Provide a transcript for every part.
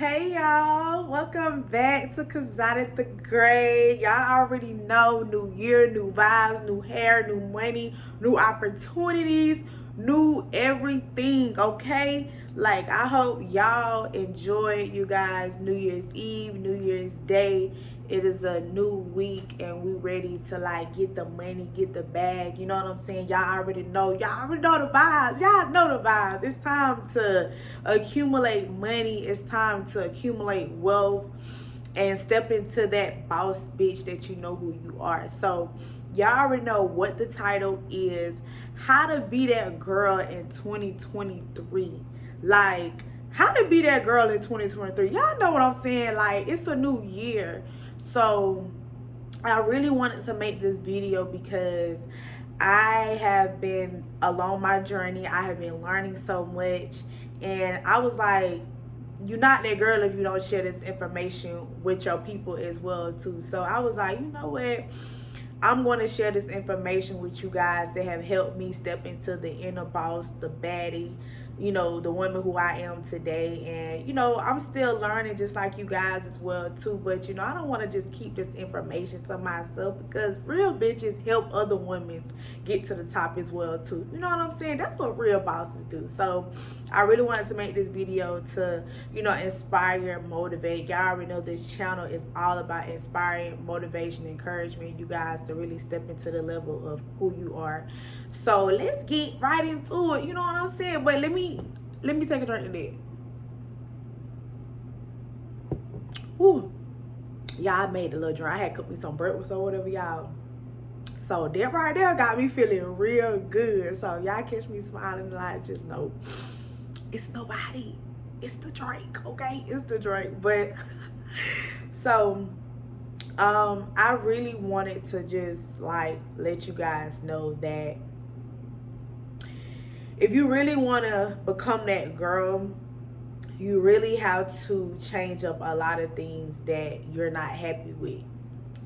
Hey y'all, welcome back to Kazada the Great. Y'all already know new year, new vibes, new hair, new money, new opportunities, new everything, okay? Like, I hope y'all enjoyed you guys New Year's Eve, New Year's Day. It is a new week and we ready to like get the money, get the bag. You know what I'm saying? Y'all already know the vibes. Y'all know the vibes. It's time to accumulate money. It's time to accumulate wealth and step into that boss bitch that you know who you are. So y'all already know what the title is: how to be that girl in 2023. Like, how to be that girl in 2023. Y'all know what I'm saying? Like, it's a new year. So I really wanted to make this video because I have been along my journey. I have been learning so much. And I was like, you're not that girl if you don't share this information with your people as well too. So I was like, you know what? I'm going to share this information with you guys that have helped me step into the inner boss, the baddie, the woman who I am today. And, I'm still learning just like you guys as well too. But, I don't want to just keep this information to myself because real bitches help other women get to the top as well too. You know what I'm saying? That's what real bosses do. So I really wanted to make this video to, inspire, motivate. Y'all already know this channel is all about inspiring, motivation, encouragement. You guys to really step into the level of who you are. So let's get right into it. You know what I'm saying? But let me take a drink of that. Woo. Y'all made a little drink. I had cooked me some breakfast or whatever, y'all. So that right there got me feeling real good. So y'all catch me smiling a lot, just know it's nobody. It's the drink, okay? It's the drink. But so I really wanted to just like let you guys know that if you really want to become that girl, you really have to change up a lot of things that you're not happy with.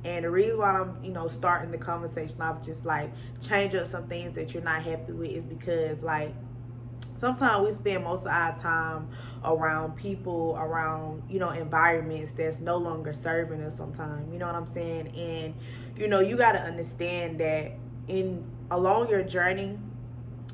And the reason why I'm, starting the conversation off just like change up some things that you're not happy with is because like sometimes we spend most of our time around people, around, environments that's no longer serving us sometimes. You know what I'm saying? And, you got to understand that in along your journey,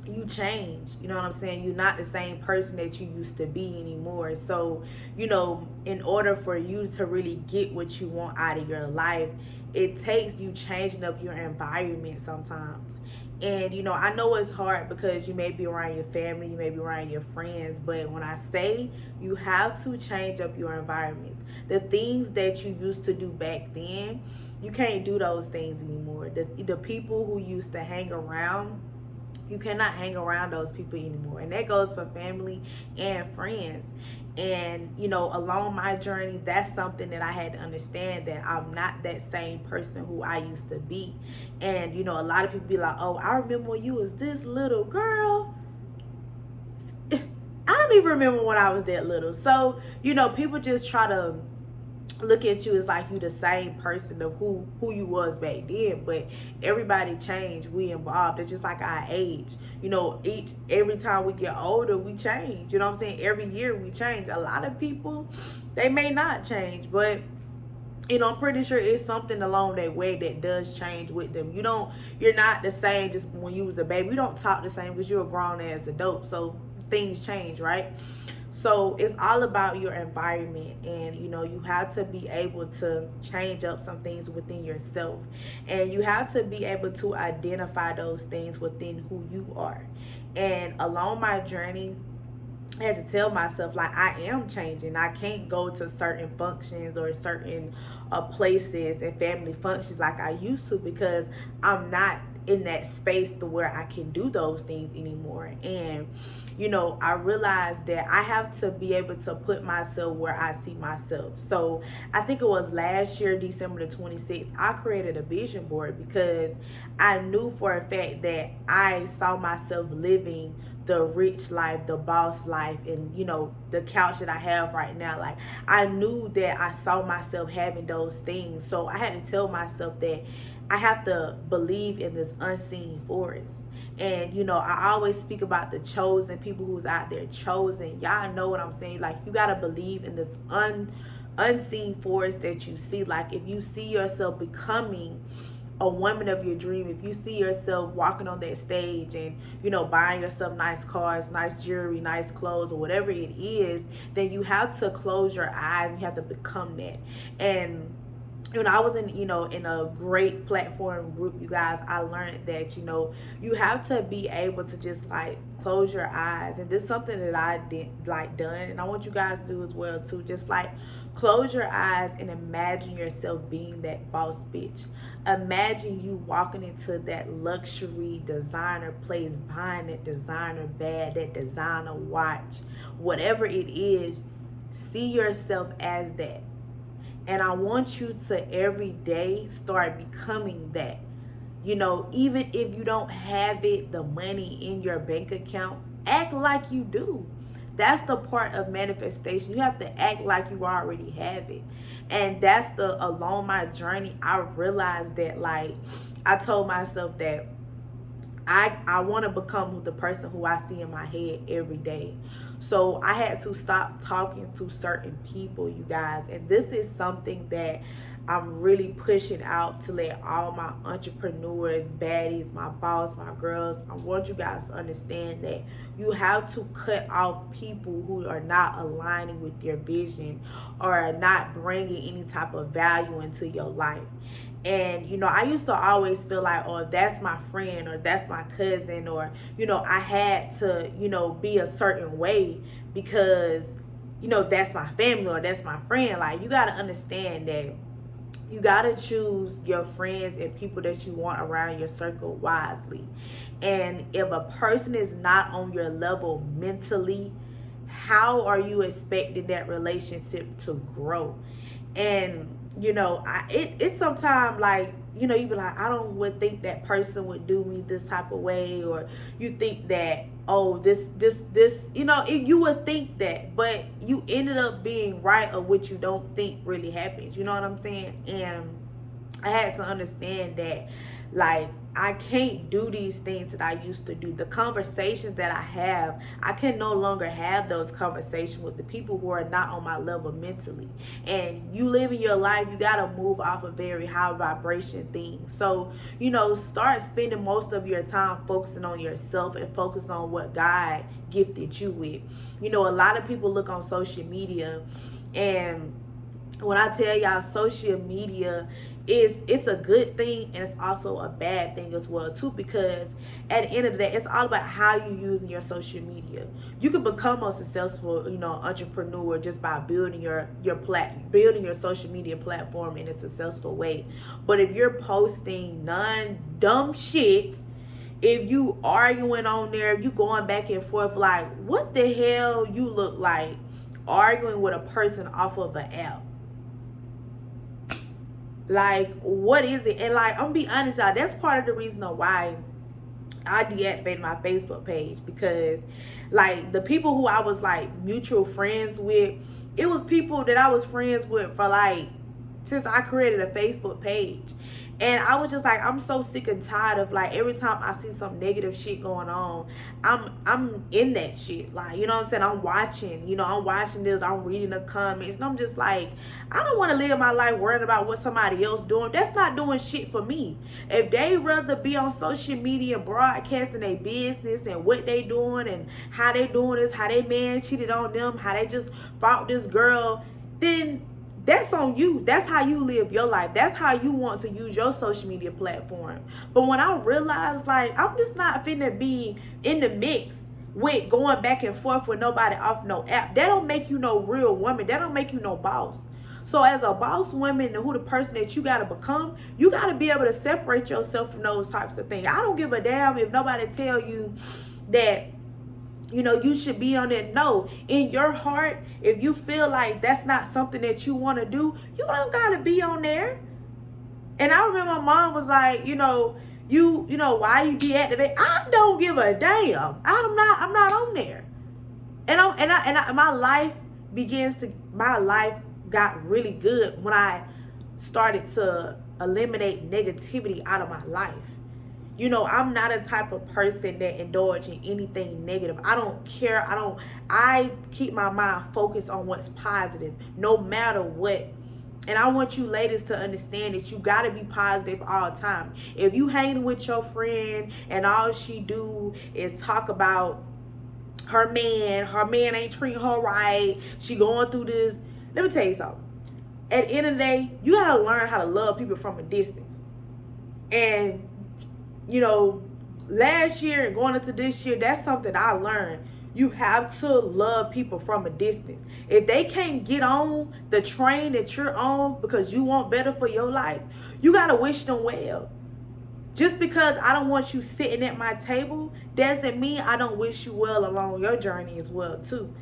you change. You know what I'm saying? You're not the same person that you used to be anymore. So, in order for you to really get what you want out of your life, it takes you changing up your environment sometimes. And I know it's hard because you may be around your family, you may be around your friends, but when I say you have to change up your environments, the things that you used to do back then, you can't do those things anymore. The people who used to hang around, you cannot hang around those people anymore. And that goes for family and friends. And along my journey, that's something that I had to understand, that I'm not that same person who I used to be. And a lot of people be like, oh, I remember when you was this little girl. I don't even remember when I was that little. So people just try to look at you as like you the same person of who you was back then. But everybody changed, we involved. It's just like our age. Every time we get older, we change. You know what I'm saying? Every year we change. A lot of people, they may not change, but I'm pretty sure it's something along that way that does change with them. You're not the same just when you was a baby. You don't talk the same because you're a grown ass adult. So things change, right? So it's all about your environment, and you have to be able to change up some things within yourself, and you have to be able to identify those things within who you are. And along my journey, I had to tell myself like I am changing. I can't go to certain functions or certain places and family functions like I used to because I'm not in that space to where I can do those things anymore. And I realized that I have to be able to put myself where I see myself. So I think it was last year, December the 26th, I created a vision board because I knew for a fact that I saw myself living the rich life, the boss life, and the couch that I have right now. Like, I knew that I saw myself having those things. So I had to tell myself that I have to believe in this unseen force. And you know, I always speak about the chosen, people who's out there chosen. Y'all know what I'm saying. Like, you gotta believe in this unseen force that you see. Like, if you see yourself becoming a woman of your dream, if you see yourself walking on that stage and, you know, buying yourself nice cars, nice jewelry, nice clothes, or whatever it is, then you have to close your eyes and you have to become that. And when I was in, you know, in a great platform group, you guys, I learned that, you know, you have to be able to just like close your eyes. And this is something that I did like done, and I want you guys to do as well too. Just like close your eyes and imagine yourself being that boss bitch. Imagine you walking into that luxury designer place, buying that designer bag, that designer watch, whatever it is. See yourself as that. And I want you to every day start becoming that. You know, even if you don't have it, the money in your bank account, act like you do. That's the part of manifestation. You have to act like you already have it. And that's along my journey, I realized that, like, I told myself that I want to become the person who I see in my head every day. So I had to stop talking to certain people, you guys. And this is something that I'm really pushing out to let all my entrepreneurs, baddies, my boss, my girls, I want you guys to understand that you have to cut off people who are not aligning with your vision or are not bringing any type of value into your life. And, you know, I used to always feel like, oh, that's my friend or that's my cousin, or, you know, I had to, you know, be a certain way because, you know, that's my family or that's my friend. Like, you got to understand that you got to choose your friends and people that you want around your circle wisely. And if a person is not on your level mentally, how are you expecting that relationship to grow? And you know, it's sometimes like, you know, you be like, I don't would think that person would do me this type of way, or you think that, oh, this, you know, you would think that, but you ended up being right of what you don't think really happens. You know what I'm saying? And I had to understand that, like, I can't do these things that I used to do. The conversations that I have, I can no longer have those conversations with the people who are not on my level mentally. And you live in your life, you got to move off a very high vibration thing. So, you know, start spending most of your time focusing on yourself and focus on what God gifted you with. You know, a lot of people look on social media, and when I tell y'all, social media it's a good thing and it's also a bad thing as well too, because at the end of the day, it's all about how you using your social media. You can become a successful, you know, entrepreneur just by building building your social media platform in a successful way. But if you're posting dumb shit, if you arguing on there, if you going back and forth, like, what the hell you look like arguing with a person off of an app? Like, what is it? And like, I'm gonna be honest, y'all, that's part of the reason why I deactivated my Facebook page, because like the people who I was like mutual friends with, it was people that I was friends with for like since I created a Facebook page. And I was just like, I'm so sick and tired of, like, every time I see some negative shit going on, I'm in that shit. Like, you know what I'm saying? I'm watching this, I'm reading the comments, and I'm just like, I don't want to live my life worrying about what somebody else doing. That's not doing shit for me. If they rather be on social media broadcasting their business and what they doing and how they doing this, how they man cheated on them, how they just fought this girl, then that's on you. That's how you live your life. That's how you want to use your social media platform. But when I realized, like, I'm just not finna be in the mix with going back and forth with nobody off no app. That don't make you no real woman. That don't make you no boss. So as a boss woman, and who the person that you got to become, you got to be able to separate yourself from those types of things. I don't give a damn if nobody tell you that, you know, you should be on it. No, in your heart, if you feel like that's not something that you want to do, you don't got to be on there. And I remember my mom was like, you know, why you deactivate? I don't give a damn. I'm not on there. And my life got really good when I started to eliminate negativity out of my life. You know, I'm not a type of person that indulge in anything negative. I don't care. I keep my mind focused on what's positive, no matter what. And I want you ladies to understand that you got to be positive all the time. If you hanging with your friend and all she do is talk about her man ain't treating her right, she going through this. Let me tell you something. At the end of the day, you got to learn how to love people from a distance. And you know, last year and going into this year, that's something I learned. You have to love people from a distance. If they can't get on the train that you're on because you want better for your life, you got to wish them well. Just because I don't want you sitting at my table doesn't mean I don't wish you well along your journey as well too.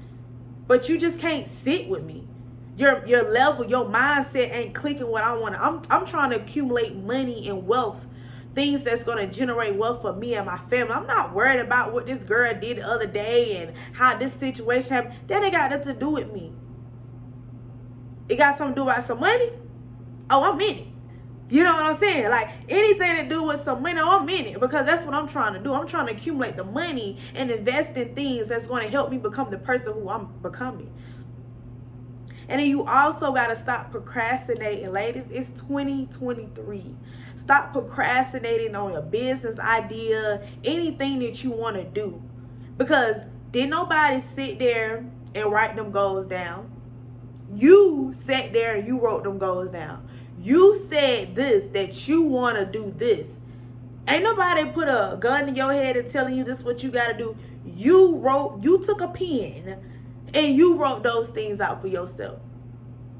But you just can't sit with me. Your level, your mindset ain't clicking what I want. I'm trying to accumulate money and wealth, things that's going to generate wealth for me and my family. I'm not worried about what this girl did the other day and how this situation happened. That ain't got nothing to do with me. It got something to do about some money. Oh, I'm in it. You know what I'm saying? Like, anything to do with some money, I'm in it, because that's what I'm trying to do. I'm trying to accumulate the money and invest in things that's going to help me become the person who I'm becoming. And then you also got to stop procrastinating, ladies. It's 2023. Stop procrastinating on your business idea, anything that you want to do. Because did nobody sit there and write them goals down? You sat there and you wrote them goals down. You said this, that you want to do this. Ain't nobody put a gun in your head and telling you this is what you got to do. You took a pen and you wrote those things out for yourself.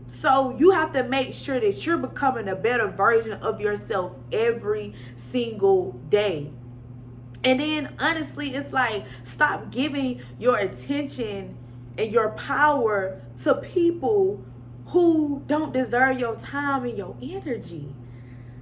So you have to make sure that you're becoming a better version of yourself every single day. And then honestly, it's like, stop giving your attention and your power to people who don't deserve your time and your energy.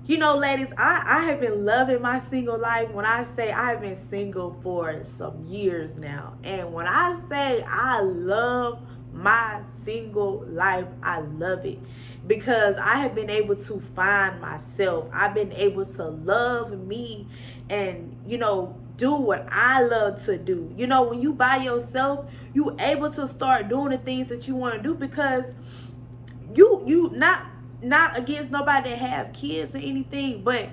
You know, ladies, I have been loving my single life. When I say I have been single for some years now. And when I say I love my single life, I love it. Because I have been able to find myself. I've been able to love me and, you know, do what I love to do. You know, when you by yourself, you able to start doing the things that you want to do, because you not against nobody that have kids or anything, but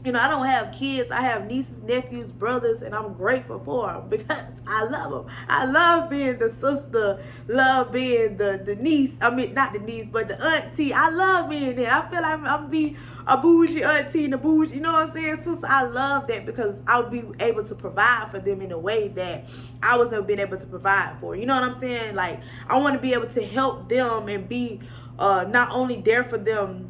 you know, I don't have kids. I have nieces, nephews, brothers, and I'm grateful for them because I love them. I love being the sister, love being the niece. I mean, not the niece, but the auntie. I love being there. I feel like I'm be a bougie auntie and a bougie, you know what I'm saying, sister? I love that because I'll be able to provide for them in a way that I was never been able to provide for. You know what I'm saying? Like, I want to be able to help them and be not only there for them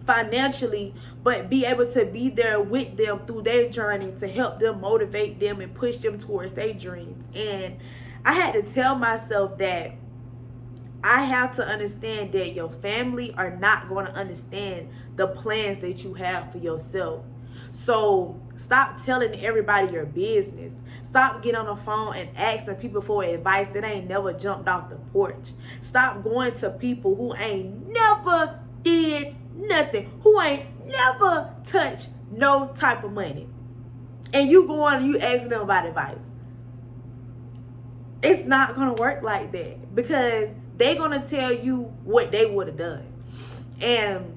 financially, but be able to be there with them through their journey to help them, motivate them, and push them towards their dreams. And I had to tell myself that I have to understand that your family are not going to understand the plans that you have for yourself. So stop telling everybody your business. Stop getting on the phone and asking people for advice that ain't never jumped off the porch. Stop going to people who ain't never did nothing, who ain't never touched no type of money, and you going and you asking them about advice. It's not gonna work like that, because they gonna tell you what they would have done. And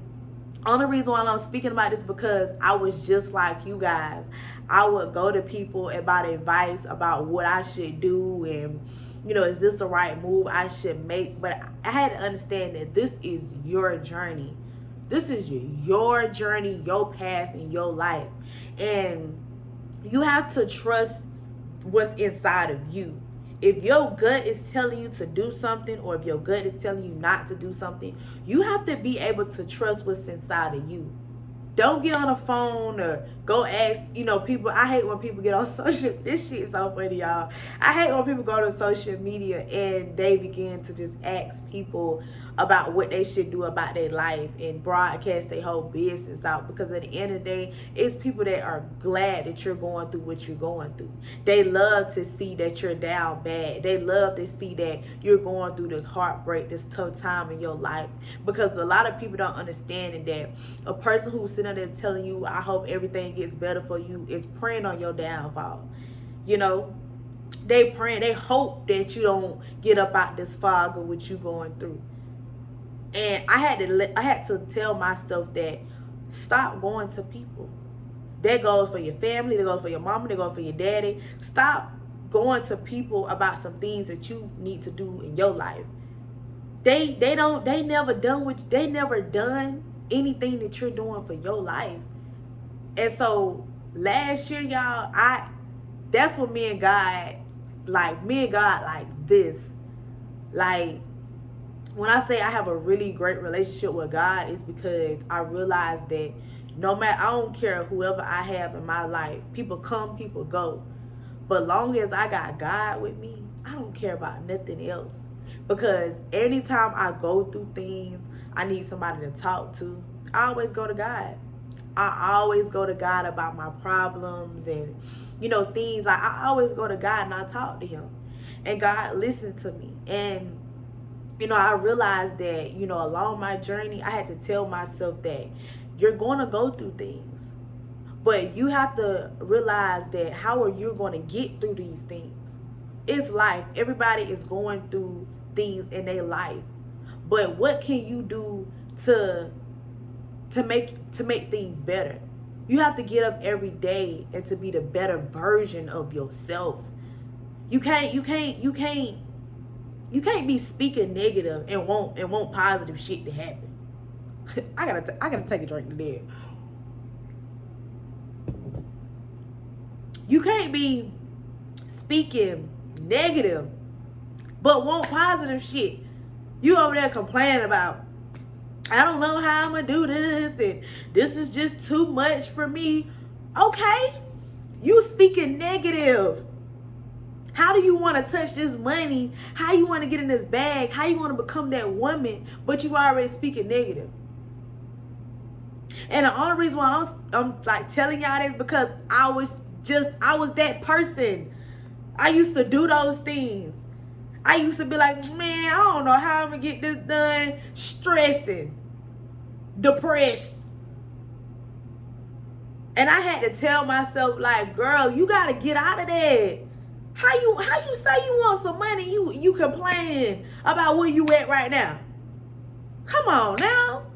only reason why I'm speaking about this because I was just like you guys. I would go to people about advice about what I should do, and you know, is this the right move I should make? But I had to understand that this is your journey. This is your journey, your path, and your life. And you have to trust what's inside of you. If your gut is telling you to do something, or if your gut is telling you not to do something, you have to be able to trust what's inside of you. Don't get on the phone or go ask, you know, people. I hate when people get on social. This shit is so funny, y'all. I hate when people go to social media and they begin to just ask people about what they should do about their life and broadcast their whole business out, because at the end of the day, it's people that are glad that you're going through what you're going through. They love to see that you're down bad. They love to see that you're going through this heartbreak, this tough time in your life, because a lot of people don't understand that a person who's sitting there telling you, I hope everything gets better for you, is preying on your downfall. You know, they praying, they hope that you don't get up out this fog of what you going through. And I had to tell myself that stop going to people. That goes for your family, that goes for your mama, that goes for your daddy. Stop going to people about some things that you need to do in your life. They never done anything that you're doing for your life. And so last year, y'all, that's what me and God like this. Like, when I say I have a really great relationship with God, it's because I realize that no matter, I don't care whoever I have in my life, people come, people go. But long as I got God with me, I don't care about nothing else. Because anytime I go through things, I need somebody to talk to, I always go to God. I always go to God about my problems and, you know, things. I always go to God and I talk to him. And God listened to me. And, you know, I realized that, you know, along my journey, I had to tell myself that you're going to go through things. But you have to realize that how are you going to get through these things? It's life. Everybody is going through things in their life. But what can you do to make things better? You have to get up every day and to be the better version of yourself. You can't be speaking negative and want positive shit to happen. I gotta take a drink today. You can't be speaking negative but want positive shit. You over there complaining about, I don't know how I'm gonna do this, and this is just too much for me. Okay, you speaking negative. How do you want to touch this money? How you want to get in this bag? How you want to become that woman, but you already speaking negative? And the only reason why I'm like telling y'all this, because I was that person. I used to do those things. I used to be like, man, I don't know how I'm gonna get this done. Stressing, depressed. And I had to tell myself, like, girl, you gotta get out of that. How you say you want some money? You complaining about where you at right now? Come on now.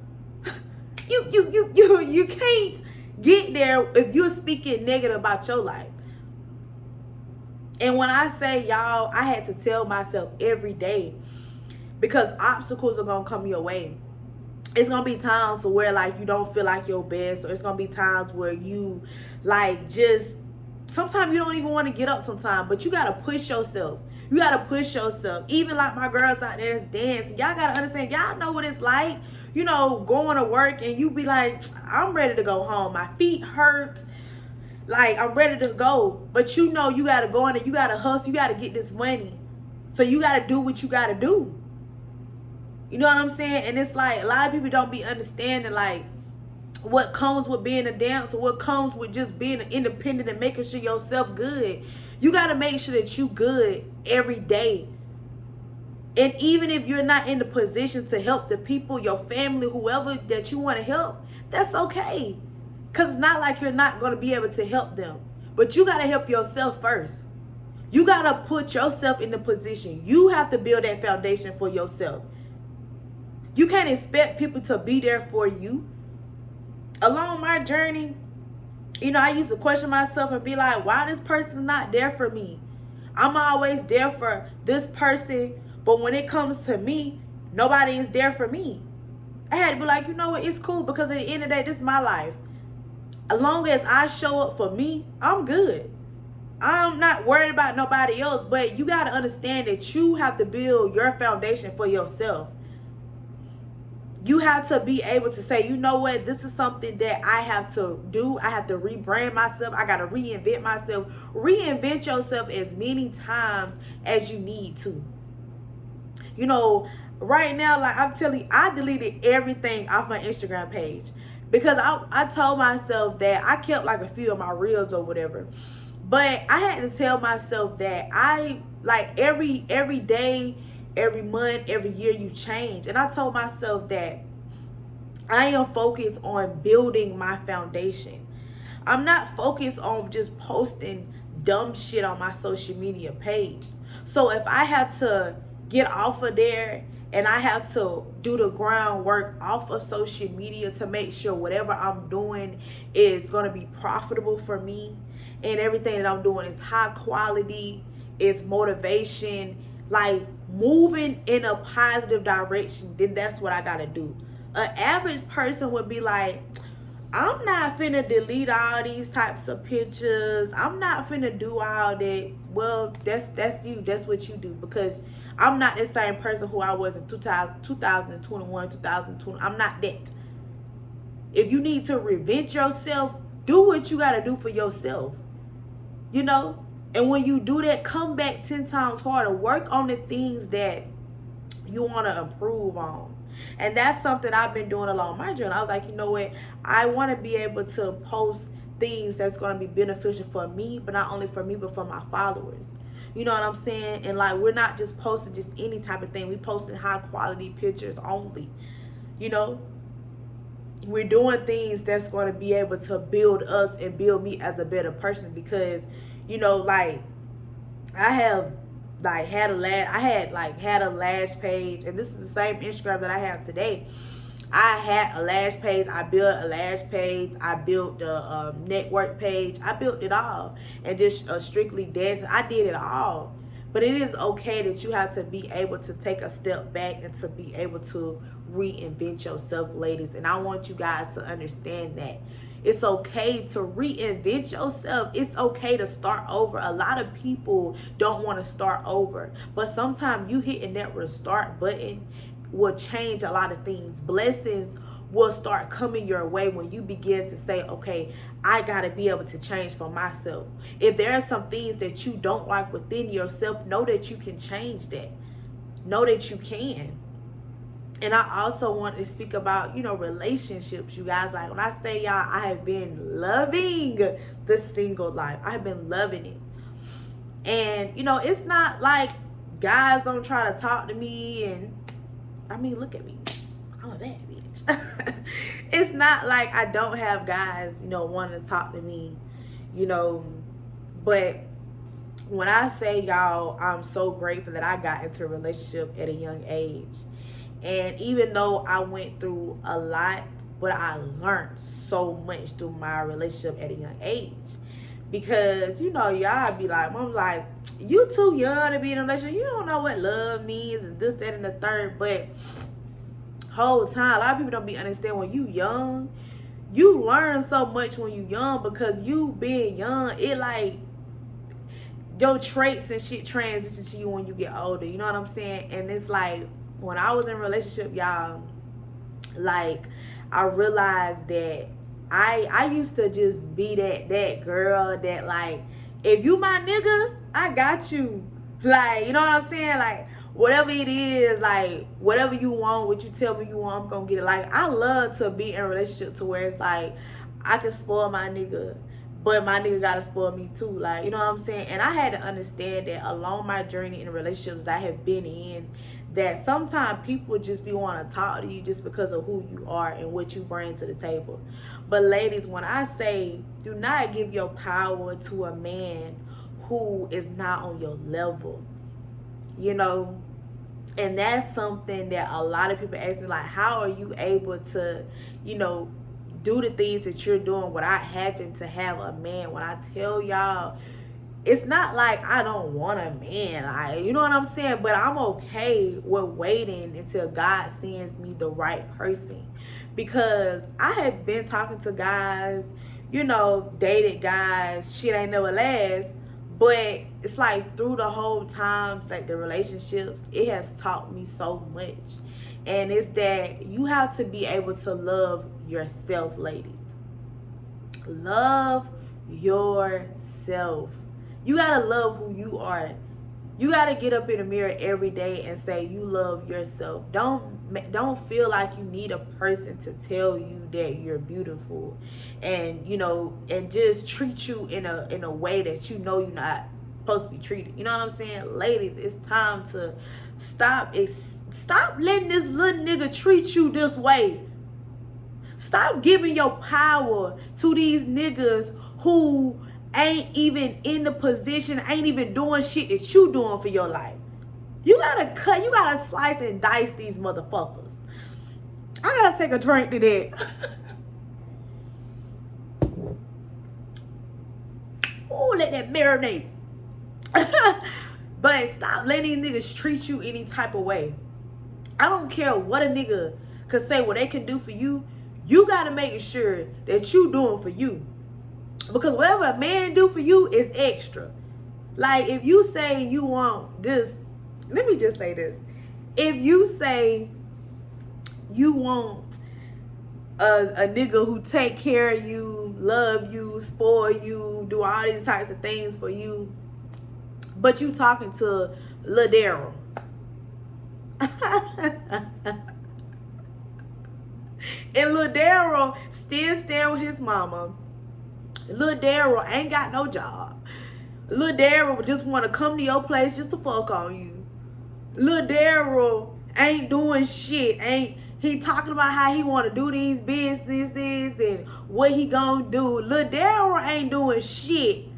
You can't get there if you're speaking negative about your life. And when I say, y'all, I had to tell myself every day, because obstacles are gonna come your way. It's gonna be times where like you don't feel like your best, or it's gonna be times where you like just, sometimes you don't even want to get up sometimes, but you gotta push yourself. You gotta push yourself. Even like my girls out there that's dancing, y'all gotta understand, y'all know what it's like, you know, going to work and you be like, I'm ready to go home. My feet hurt. Like, I'm ready to go. But you know you gotta go in and you gotta hustle. You gotta get this money. So you gotta do what you gotta do. You know what I'm saying? And it's like, a lot of people don't be understanding, like, what comes with being a dancer, what comes with just being independent and making sure yourself good. You got to make sure that you good every day. And even if you're not in the position to help the people, your family, whoever that you want to help, that's okay. Because it's not like you're not going to be able to help them. But you got to help yourself first. You got to put yourself in the position. You have to build that foundation for yourself. You can't expect people to be there for you. Along my journey, you know, I used to question myself and be like, why this person's not there for me? I'm always there for this person, but when it comes to me, nobody is there for me. I had to be like, you know what, it's cool, because at the end of the day, this is my life. As long as I show up for me, I'm good. I'm not worried about nobody else, but you got to understand that you have to build your foundation for yourself. You have to be able to say, you know what, this is something that I have to do. I have to rebrand myself. I got to reinvent myself. Reinvent yourself as many times as you need to. You know, right now, like I'm telling you, I deleted everything off my Instagram page because I told myself that I kept like a few of my reels or whatever. But I had to tell myself that I like every day, every month, every year you change. And I told myself that I am focused on building my foundation. I'm not focused on just posting dumb shit on my social media page. So if I have to get off of there and I have to do the groundwork off of social media to make sure whatever I'm doing is going to be profitable for me and everything that I'm doing is high quality, is motivation, like moving in a positive direction, then that's what I got to do. An average person would be like, I'm not finna delete all these types of pictures. I'm not finna do all that. Well, that's you. That's what you do because I'm not the same person who I was in 2021, 2020. I'm not that. If you need to reinvent yourself, do what you got to do for yourself. You know? And when you do that, come back 10 times harder. Work on the things that you want to improve on. And that's something I've been doing along my journey. I was like, you know what? I want to be able to post things that's going to be beneficial for me, but not only for me, but for my followers. You know what I'm saying? And like, we're not just posting just any type of thing. We posting high quality pictures only. You know, we're doing things that's going to be able to build us and build me as a better person because, you know, like I have like had a lash page, and this is the same Instagram that I have today. I had a lash page. I built a lash page. I built the network page. I built it all, and just strictly dancing. I did it all. But it is okay that you have to be able to take a step back and to be able to reinvent yourself, ladies. And I want you guys to understand that. It's okay to reinvent yourself. It's okay to start over. A lot of people don't want to start over. But sometimes you hitting that restart button will change a lot of things. Blessings will start coming your way when you begin to say, okay, I got to be able to change for myself. If there are some things that you don't like within yourself, know that you can change that. Know that you can. And I also want to speak about, you know, relationships, you guys. Like when I say y'all, I have been loving the single life. I've been loving it. And, you know, it's not like guys don't try to talk to me. And I mean, look at me. I'm a bad bitch. It's not like I don't have guys, you know, wanting to talk to me, you know. But when I say y'all, I'm so grateful that I got into a relationship at a young age. And even though I went through a lot, but I learned so much through my relationship at a young age. Because, you know, y'all be like, mom's like, you too young to be in a relationship. You don't know what love means and this, that, and the third. But whole time, a lot of people don't be understand when you young, you learn so much when you young because you being young, it like your traits and shit transition to you when you get older. You know what I'm saying? And it's like, when I was in a relationship, y'all, like I realized that I used to just be that girl that like, if you my nigga, I got you. Like, you know what I'm saying? Like whatever it is, like whatever you want, what you tell me you want, I'm gonna get it. Like I love to be in a relationship to where it's like I can spoil my nigga, but my nigga gotta spoil me too. Like, you know what I'm saying? And I had to understand that along my journey in relationships I have been in, that sometimes people just be want to talk to you just because of who you are and what you bring to the table. But ladies, when I say do not give your power to a man who is not on your level, you know. And that's something that a lot of people ask me, like, how are you able to, you know, do the things that you're doing without having to have a man? When I tell y'all, it's not like I don't want a man, like, you know what I'm saying? But I'm okay with waiting until God sends me the right person. Because I have been talking to guys, you know, dated guys, shit ain't never last. But it's like through the whole times, like the relationships, it has taught me so much. And it's that you have to be able to love yourself, ladies. Love yourself. You gotta love who you are. You got to get up in the mirror every day and say you love yourself. Don't feel like you need a person to tell you that you're beautiful, and and just treat you in a way that you're not supposed to be treated. You know what I'm saying? Ladies, it's time to stop letting this little nigga treat you this way. Stop giving your power to these niggas who ain't even in the position, ain't even doing shit that you doing for your life. You gotta slice and dice these motherfuckers. I gotta take a drink to that. Ooh, let that marinate. But stop letting these niggas treat you any type of way. I don't care what a nigga could say what they can do for you. You gotta make sure that you doing for you. Because whatever a man do for you is extra. Like, if you say you want this, let me just say this. If you say you want a nigga who take care of you, love you, spoil you, do all these types of things for you, but you talking to Lil Daryl. And Lil Daryl still staying with his mama. Lil Daryl ain't got no job. Lil Daryl just want to come to your place just to fuck on you. Lil Daryl ain't doing shit. He talking about how he want to do these businesses and what he gonna do. Lil Daryl ain't doing shit.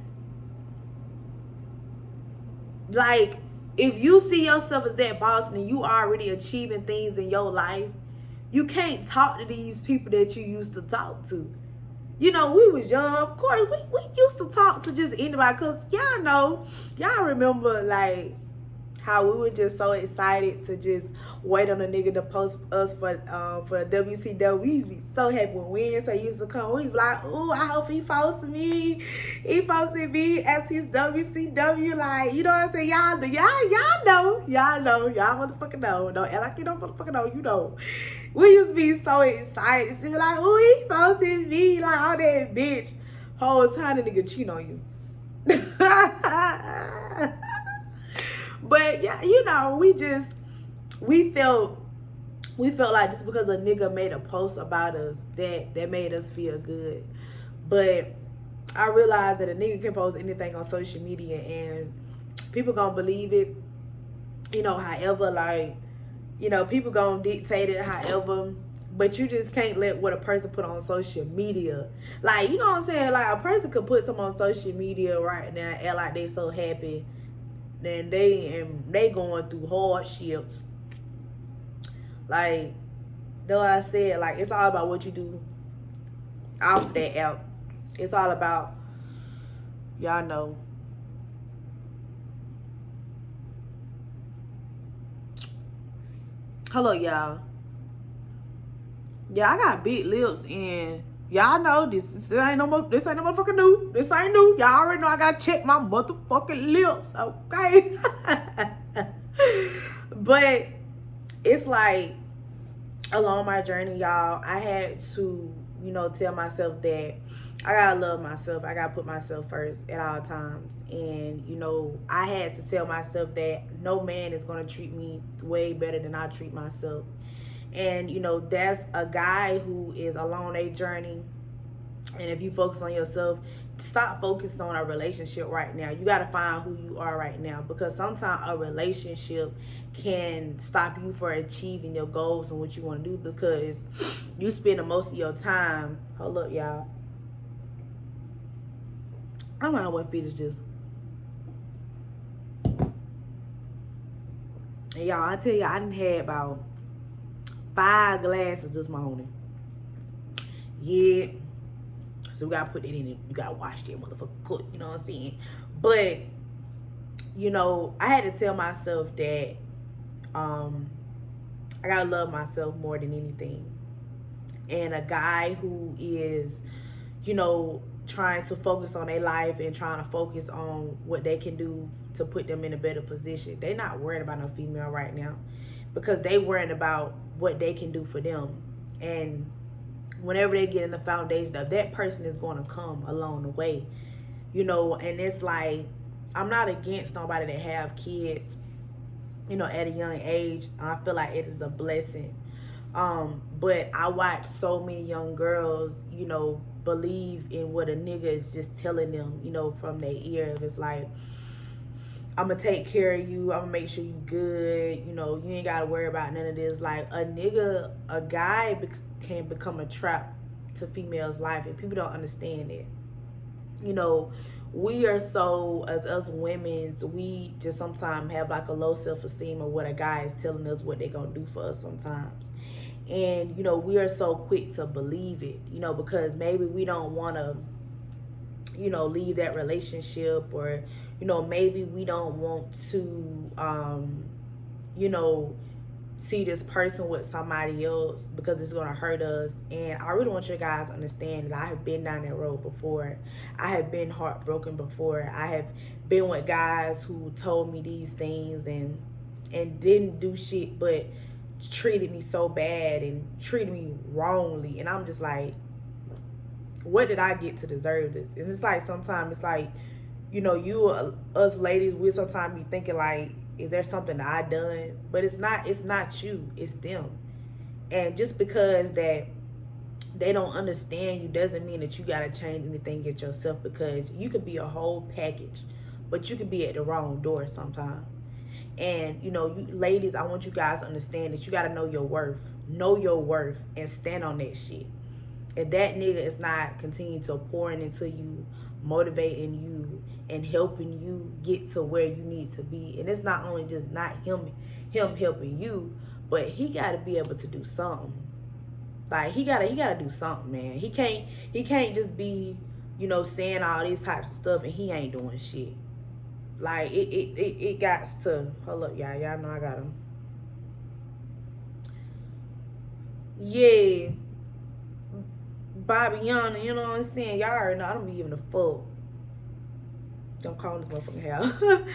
Like, if you see yourself as that boss and you already achieving things in your life, you can't talk to these people that you used to talk to. We was young. Of course, we used to talk to just anybody. Because y'all remember, like, how we were just so excited to just wait on a nigga to post us for WCW. We used to be so happy when Wednesday used to come. We used to be like, ooh, I hope he posted me. He posted me as his WCW. Like, you know what I'm saying? Y'all know. Y'all motherfucking know. Don't act like you don't motherfucking know. You know. We used to be so excited. She be like, ooh, he posted me. Like, all that bitch. Whole time the nigga cheat on you. But yeah, we felt like just because a nigga made a post about us that made us feel good. But I realized that a nigga can post anything on social media and people gonna believe it. However, like, people gonna dictate it however. But you just can't let what a person put on social media. Like, you know what I'm saying? Like, a person could put something on social media right now and act like they so happy. Then they going through hardships. Like, though I said, like, it's all about what you do off that app. It's all about, y'all know. Hello, y'all. Yeah, I got big lips and y'all know this ain't no motherfucking new. This ain't new. Y'all already know I gotta check my motherfucking lips, okay? But it's like, along my journey, y'all, I had to, tell myself that I gotta love myself. I gotta put myself first at all times. And, I had to tell myself that no man is gonna treat me way better than I treat myself. And, that's a guy who is along a journey. And if you focus on yourself, stop focusing on a relationship right now. You got to find who you are right now. Because sometimes a relationship can stop you from achieving your goals and what you want to do. Because you spend the most of your time. Hold up, y'all. I don't know what finish this. And y'all, I tell you, I done had about 5 glasses this morning. Yeah. So we gotta put it in it. You gotta wash that motherfucker good. You know what I'm saying? But, I had to tell myself that I gotta love myself more than anything. And a guy who is, trying to focus on their life and trying to focus on what they can do to put them in a better position. They not worried about no female right now. Because they worrying about what they can do for them. And whenever they get in the foundation of that person is going to come along the way. And it's like, I'm not against nobody that have kids, at a young age. I feel like it is a blessing. But I watch so many young girls, believe in what a nigga is just telling them, from their ear. It's like, I'm gonna take care of you. I'm gonna make sure you good. You ain't gotta worry about none of this. Like a guy can become a trap to females' life, and people don't understand it. You know, we are so, as us women's, we just sometimes have like a low self-esteem of what a guy is telling us what they're gonna do for us sometimes. And we are so quick to believe it, because maybe we don't want to leave that relationship, or maybe we don't want to you know see this person with somebody else because it's going to hurt us. And I really want you guys to understand that I have been down that road before. I have been heartbroken before. I have been with guys who told me these things and didn't do shit, but treated me so bad and treated me wrongly. And I'm just like, what did I get to deserve this? And it's like, sometimes it's like, us ladies, we sometimes be thinking like, is there something that I done? But it's not you, it's them. And just because that they don't understand you doesn't mean that you gotta change anything at yourself, because you could be a whole package, but you could be at the wrong door sometimes. And you ladies, I want you guys to understand that you gotta know your worth. Know your worth and stand on that shit. If that nigga is not continuing to pouring into you, motivating you, and helping you get to where you need to be, and it's not only just not him helping you, but he got to be able to do something. Like he gotta do something, man. He can't just be saying all these types of stuff and he ain't doing shit. Like it got to, hold up, y'all know I got him. Yeah, Bobbiana, you know what I'm saying? Y'all already know I don't be giving a fuck. Don't call this motherfucking hell.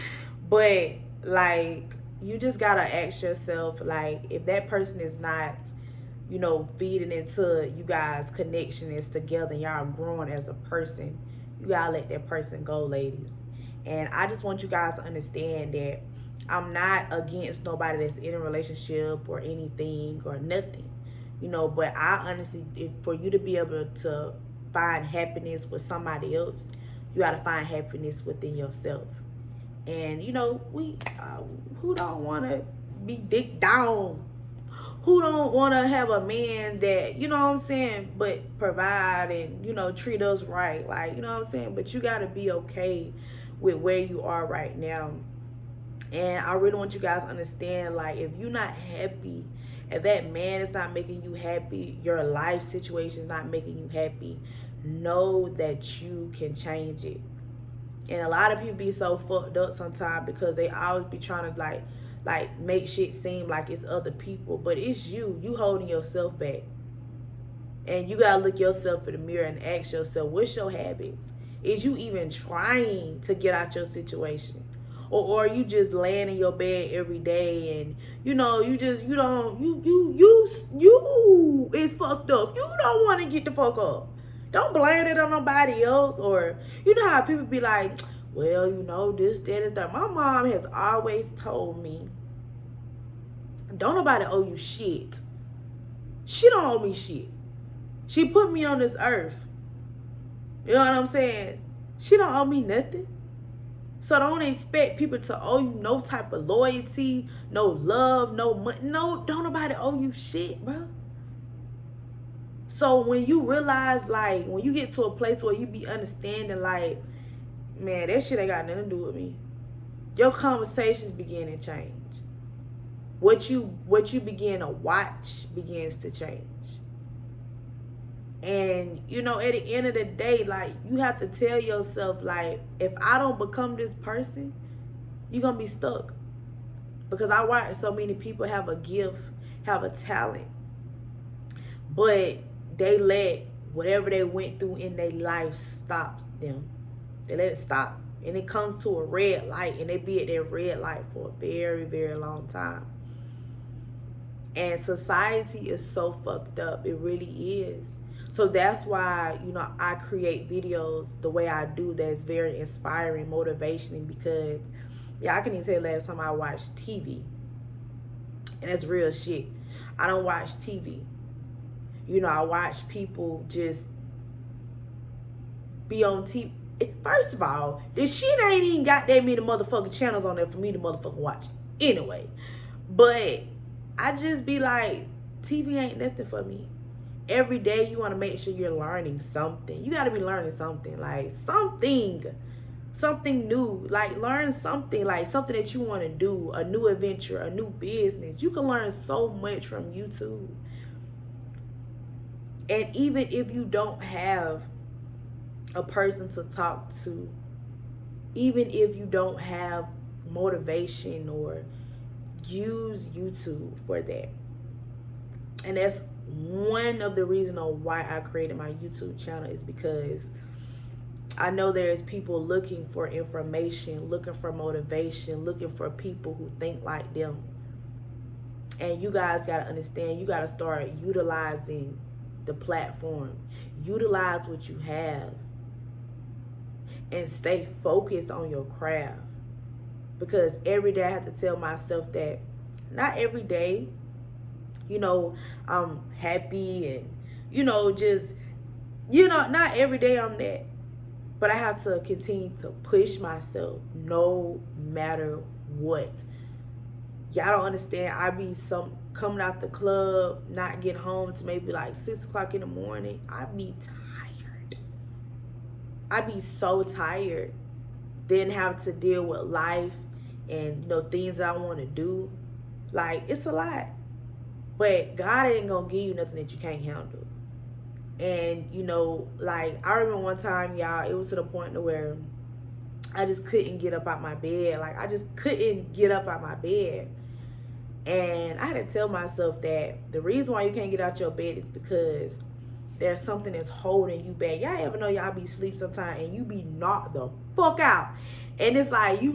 But like, you just gotta ask yourself, like, if that person is not, feeding into you guys' connection is together and y'all growing as a person, you gotta let that person go, ladies. And I just want you guys to understand that I'm not against nobody that's in a relationship or anything or nothing. But I honestly, for you to be able to find happiness with somebody else, you got to find happiness within yourself. And we who don't want to be dick down, who don't want to have a man that, what I'm saying, but provide and treat us right, like, what I'm saying. But you got to be okay with where you are right now. And I really want you guys to understand, like, if you're not happy, if that man is not making you happy, your life situation is not making you happy, know that you can change it. And a lot of people be so fucked up sometimes because they always be trying to like make shit seem like it's other people, but it's you holding yourself back. And you gotta look yourself in the mirror and ask yourself, what's your habits? Is you even trying to get out your situation? Or are you just laying in your bed every day and you it's fucked up. You don't want to get the fuck up. Don't blame it on nobody else. Or how people be like, well, this, that, and that. My mom has always told me, don't nobody owe you shit. She don't owe me shit. She put me on this earth. You know what I'm saying? She don't owe me nothing. So don't expect people to owe you no type of loyalty, no love, no money. No, don't nobody owe you shit, bro. So when you realize, like, when you get to a place where you be understanding, like, man, that shit ain't got nothing to do with me, your conversations begin to change. What you begin to watch begins to change. And, at the end of the day, like, you have to tell yourself, like, if I don't become this person, you're going to be stuck. Because I watch so many people have a gift, have a talent, but they let whatever they went through in their life stop them. They let it stop. And it comes to a red light, and they be at that red light for a very, very long time. And society is so fucked up. It really is. So that's why, I create videos the way I do that's very inspiring, motivating, because, yeah, I can even say last time I watched TV, and it's real shit. I don't watch TV. I watch people just be on TV. First of all, this shit ain't even got that many motherfucking channels on there for me to motherfucking watch anyway. But I just be like, TV ain't nothing for me. Every day you want to make sure you're learning something. You got to be learning something, like something new, like learn something, like something that you want to do, a new adventure, a new business. You can learn so much from YouTube. And even if you don't have a person to talk to, even if you don't have motivation, or use YouTube for that. And that's one of the reasons on why I created my YouTube channel, is because I know there's people looking for information, looking for motivation, looking for people who think like them. And you guys got to understand, you got to start utilizing the platform. Utilize what you have. And stay focused on your craft. Because every day I have to tell myself that not every day, I'm happy and, not every day I'm that. But I have to continue to push myself no matter what. Y'all don't understand. I be coming out the club, not getting home to maybe like 6 o'clock in the morning. I be tired. I be so tired. Then have to deal with life and things I want to do. Like, it's a lot. But God ain't gonna give you nothing that you can't handle. And like, I remember one time, y'all, it was to the point where I just couldn't get up out my bed. Like, I just couldn't get up out my bed. And I had to tell myself that the reason why you can't get out your bed is because there's something that's holding you back. Y'all ever know y'all be asleep sometime and you be knocked the fuck out? And it's like, you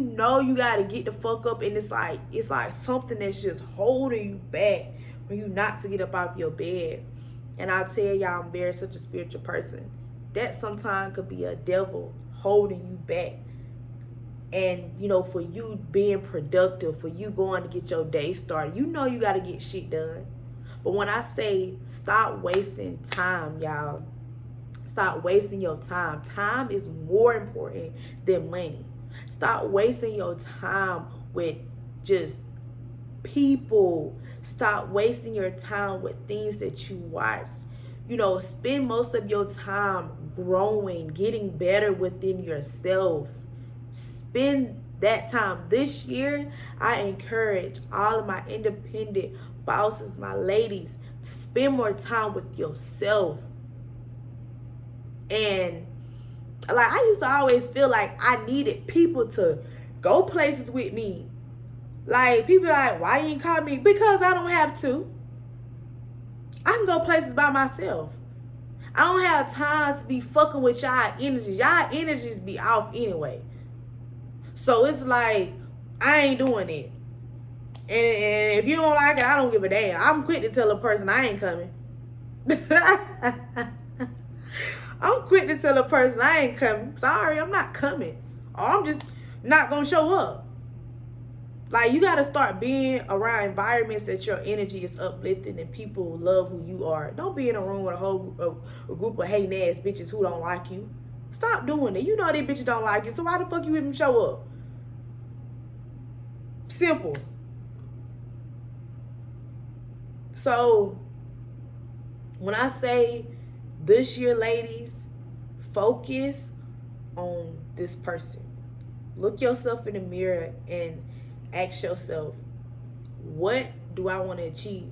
gotta get the fuck up, and it's like something that's just holding you back for you not to get up out of your bed. And I'll tell y'all, I'm very such a spiritual person. That sometimes could be a devil holding you back. And, for you being productive, for you going to get your day started, you got to get shit done. But when I say stop wasting time, y'all, stop wasting your time. Time is more important than money. Stop wasting your time with just people. Stop wasting your time with things that you watch. Spend most of your time growing, getting better within yourself. Spend that time. This year, I encourage all of my independent bosses, my ladies, to spend more time with yourself. And like, I used to always feel like I needed people to go places with me. Like, people like, why you ain't call me? Because I don't have to. I can go places by myself. I don't have time to be fucking with y'all energies. Y'all energies be off anyway. So it's like, I ain't doing it. And if you don't like it, I don't give a damn. I'm quick to tell a person I ain't coming. I'm quick to tell a person I ain't coming. Sorry, I'm not coming. Or I'm just not going to show up. Like, you got to start being around environments that your energy is uplifting and people love who you are. Don't be in a room with a group of hating ass bitches who don't like you. Stop doing it. You know these bitches don't like you, so why the fuck you even show up? Simple. So, when I say this year, ladies, focus on this person. Look yourself in the mirror and ask yourself, what do I want to achieve?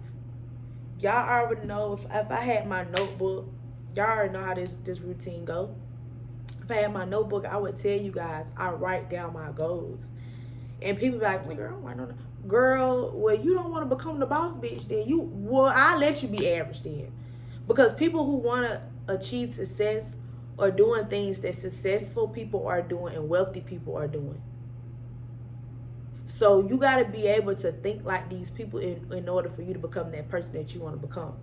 Y'all already know, if I had my notebook, y'all already know how this routine go. If I had my notebook, I would tell you guys, I write down my goals. And people be like, girl, well, you don't want to become the boss bitch, then I'll let you be average then. Because people who want to achieve success are doing things that successful people are doing and wealthy people are doing. So you got to be able to think like these people in order for you to become that person that you want to become.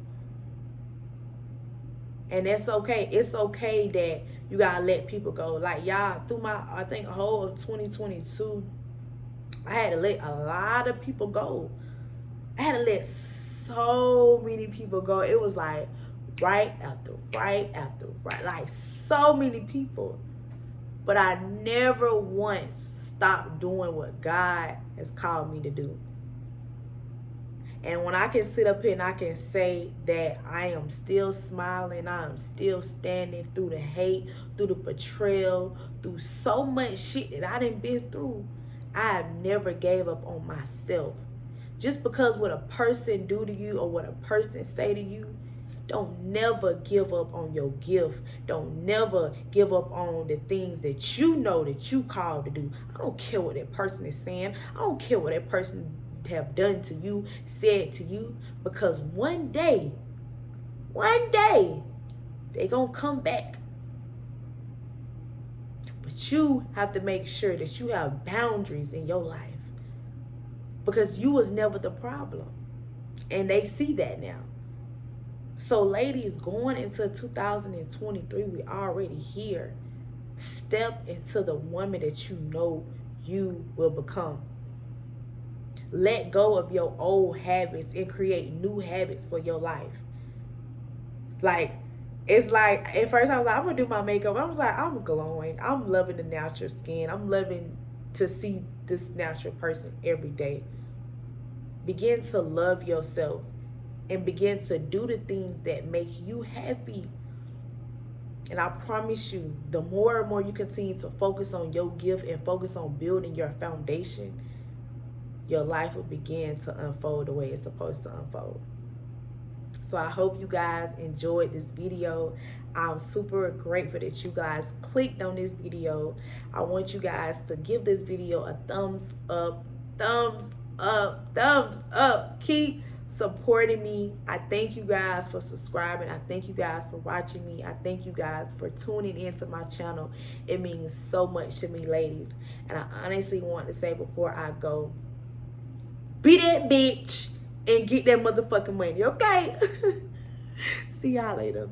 And that's okay. It's okay that you gotta let people go. Like y'all, through my, I think, whole of 2022, I had to let a lot of people go. I had to let so many people go. It was like right after right after right, like so many people. But I never once stopped doing what God has called me to do. And when I can sit up here and I can say that I am still smiling, I am still standing through the hate, through the betrayal, through so much shit that I done been through, I have never gave up on myself. Just because what a person do to you or what a person say to you, don't never give up on your gift. Don't never give up on the things that you know that you called to do. I don't care what that person is saying. I don't care what that person have done to you, said to you, because one day, they gonna come back. But you have to make sure that you have boundaries in your life, because you was never the problem, and they see that now. So ladies, going into 2023, we already here. Step into the woman that you know you will become. Let go of your old habits and create new habits for your life. Like, it's like, at first I was like, I'm gonna do my makeup. I was like, I'm glowing. I'm loving the natural skin. I'm loving to see this natural person every day. Begin to love yourself and begin to do the things that make you happy. And I promise you, the more and more you continue to focus on your gift and focus on building your foundation, your life will begin to unfold the way it's supposed to unfold. So I hope you guys enjoyed this video. I'm super grateful that you guys clicked on this video. I want you guys to give this video a thumbs up, thumbs up, thumbs up. Keep supporting me. I thank you guys for subscribing. I thank you guys for watching me. I thank you guys for tuning into my channel. It means so much to me, ladies. And I honestly want to say before I go, be that bitch and get that motherfucking money, okay? See y'all later.